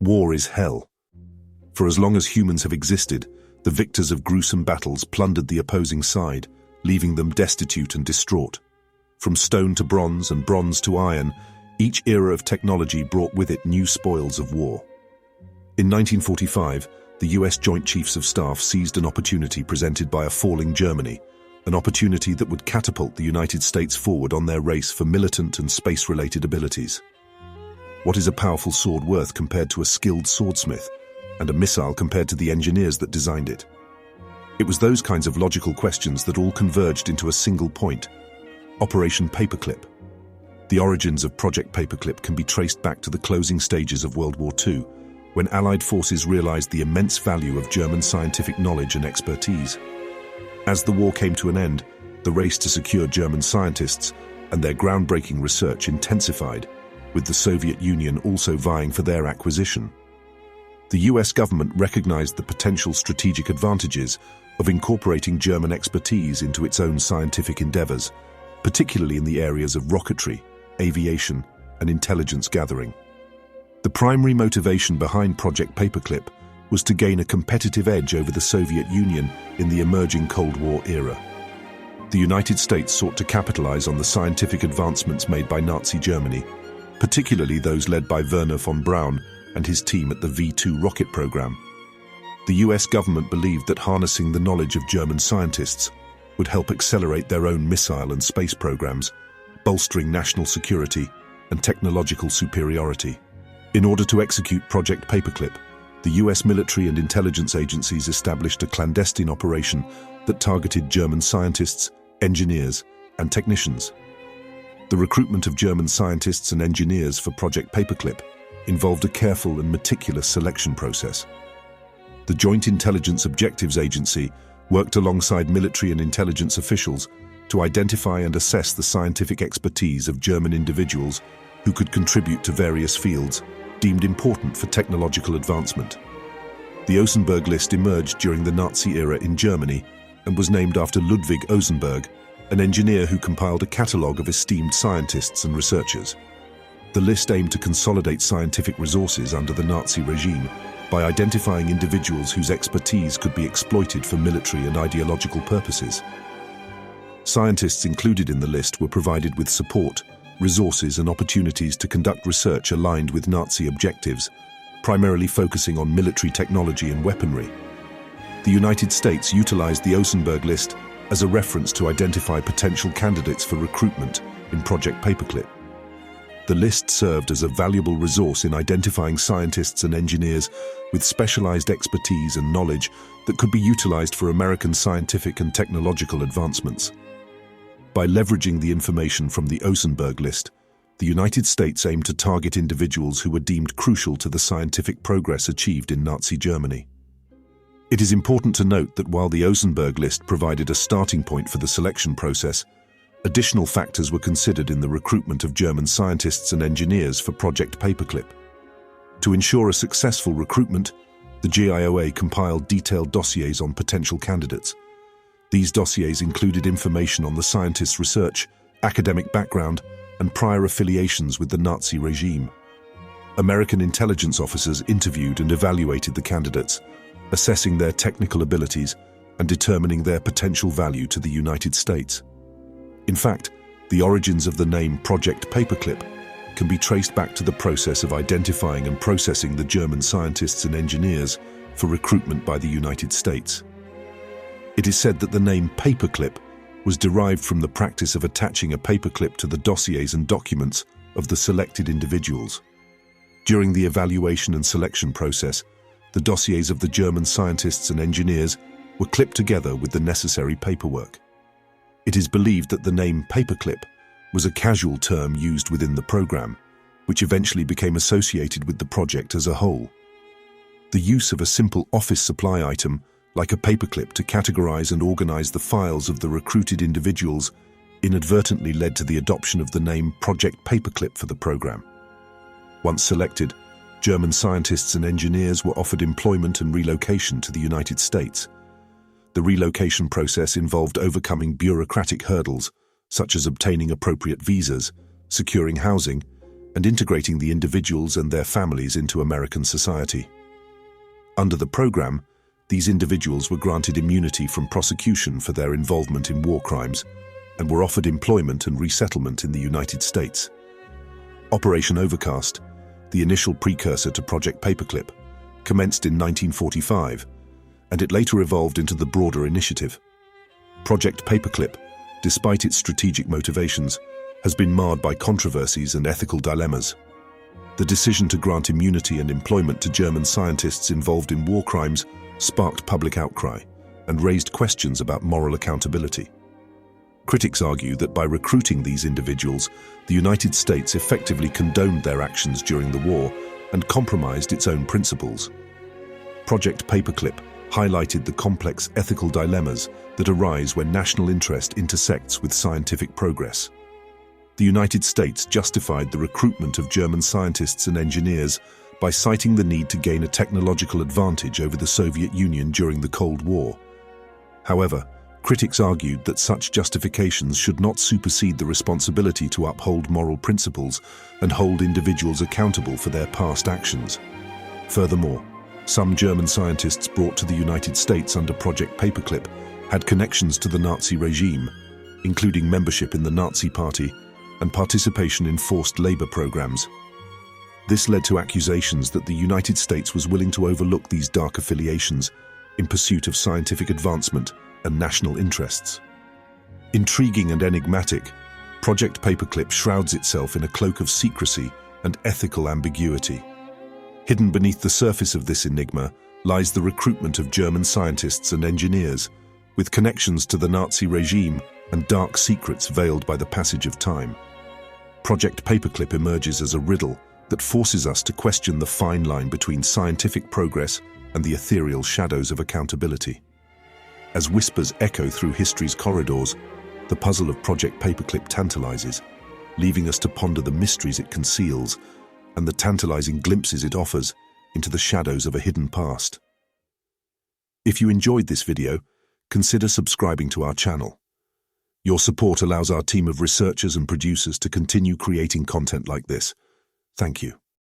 War is hell. For as long as humans have existed, the victors of gruesome battles plundered the opposing side, leaving them destitute and distraught. From stone to bronze and bronze to iron, each era of technology brought with it new spoils of war. In 1945, the US Joint Chiefs of Staff seized an opportunity presented by a falling Germany, an opportunity that would catapult the United States forward on their race for militant and space-related abilities. What is a powerful sword worth compared to a skilled swordsmith, and a missile compared to the engineers that designed it? It was those kinds of logical questions that all converged into a single point: Operation Paperclip. The origins of Project Paperclip can be traced back to the closing stages of World War II, when Allied forces realized the immense value of German scientific knowledge and expertise. As the war came to an end, the race to secure German scientists and their groundbreaking research intensified, with the Soviet Union also vying for their acquisition. The US government recognized the potential strategic advantages of incorporating German expertise into its own scientific endeavors, particularly in the areas of rocketry, aviation, and intelligence gathering. The primary motivation behind Project Paperclip was to gain a competitive edge over the Soviet Union in the emerging Cold War era. The United States sought to capitalize on the scientific advancements made by Nazi Germany, particularly those led by Wernher von Braun and his team at the V-2 rocket program. The US government believed that harnessing the knowledge of German scientists would help accelerate their own missile and space programs, bolstering national security and technological superiority. In order to execute Project Paperclip, the US military and intelligence agencies established a clandestine operation that targeted German scientists, engineers, and technicians. The recruitment of German scientists and engineers for Project Paperclip involved a careful and meticulous selection process. The Joint Intelligence Objectives Agency worked alongside military and intelligence officials to identify and assess the scientific expertise of German individuals who could contribute to various fields deemed important for technological advancement. The Osenberg list emerged during the Nazi era in Germany and was named after Ludwig Osenberg, an engineer who compiled a catalogue of esteemed scientists and researchers. The list aimed to consolidate scientific resources under the Nazi regime by identifying individuals whose expertise could be exploited for military and ideological purposes. Scientists included in the list were provided with support, resources, and opportunities to conduct research aligned with Nazi objectives, primarily focusing on military technology and weaponry. The United States utilized the Osenberg list as a reference to identify potential candidates for recruitment in Project Paperclip. The list served as a valuable resource in identifying scientists and engineers with specialized expertise and knowledge that could be utilized for American scientific and technological advancements. By leveraging the information from the Osenberg list, the United States aimed to target individuals who were deemed crucial to the scientific progress achieved in Nazi Germany. It is important to note that while the Osenberg list provided a starting point for the selection process, additional factors were considered in the recruitment of German scientists and engineers for Project Paperclip. To ensure a successful recruitment, the GIOA compiled detailed dossiers on potential candidates. These dossiers included information on the scientist's research, academic background, and prior affiliations with the Nazi regime. American intelligence officers interviewed and evaluated the candidates, assessing their technical abilities and determining their potential value to the United States. In fact, the origins of the name Project Paperclip can be traced back to the process of identifying and processing the German scientists and engineers for recruitment by the United States. It is said that the name Paperclip was derived from the practice of attaching a paperclip to the dossiers and documents of the selected individuals. During the evaluation and selection process, the dossiers of the German scientists and engineers were clipped together with the necessary paperwork. It is believed that the name Paperclip was a casual term used within the program, which eventually became associated with the project as a whole. The use of a simple office supply item like a paperclip to categorize and organize the files of the recruited individuals inadvertently led to the adoption of the name Project Paperclip for the program. Once selected, German scientists and engineers were offered employment and relocation to the United States. The relocation process involved overcoming bureaucratic hurdles, such as obtaining appropriate visas, securing housing, and integrating the individuals and their families into American society. Under the program, these individuals were granted immunity from prosecution for their involvement in war crimes and were offered employment and resettlement in the United States. Operation Overcast, the initial precursor to Project Paperclip, commenced in 1945, and it later evolved into the broader initiative. Project Paperclip, despite its strategic motivations, has been marred by controversies and ethical dilemmas. The decision to grant immunity and employment to German scientists involved in war crimes sparked public outcry and raised questions about moral accountability. Critics argue that by recruiting these individuals, the United States effectively condoned their actions during the war and compromised its own principles. Project Paperclip highlighted the complex ethical dilemmas that arise when national interest intersects with scientific progress. The United States justified the recruitment of German scientists and engineers by citing the need to gain a technological advantage over the Soviet Union during the Cold War. However, critics argued that such justifications should not supersede the responsibility to uphold moral principles and hold individuals accountable for their past actions. Furthermore, some German scientists brought to the United States under Project Paperclip had connections to the Nazi regime, including membership in the Nazi Party and participation in forced labor programs. This led to accusations that the United States was willing to overlook these dark affiliations in pursuit of scientific advancement and national interests. Intriguing and enigmatic, Project Paperclip shrouds itself in a cloak of secrecy and ethical ambiguity. Hidden beneath the surface of this enigma lies the recruitment of German scientists and engineers, with connections to the Nazi regime and dark secrets veiled by the passage of time. Project Paperclip emerges as a riddle that forces us to question the fine line between scientific progress and the ethereal shadows of accountability. As whispers echo through history's corridors, the puzzle of Project Paperclip tantalizes, leaving us to ponder the mysteries it conceals and the tantalizing glimpses it offers into the shadows of a hidden past. If you enjoyed this video, consider subscribing to our channel. Your support allows our team of researchers and producers to continue creating content like this. Thank you.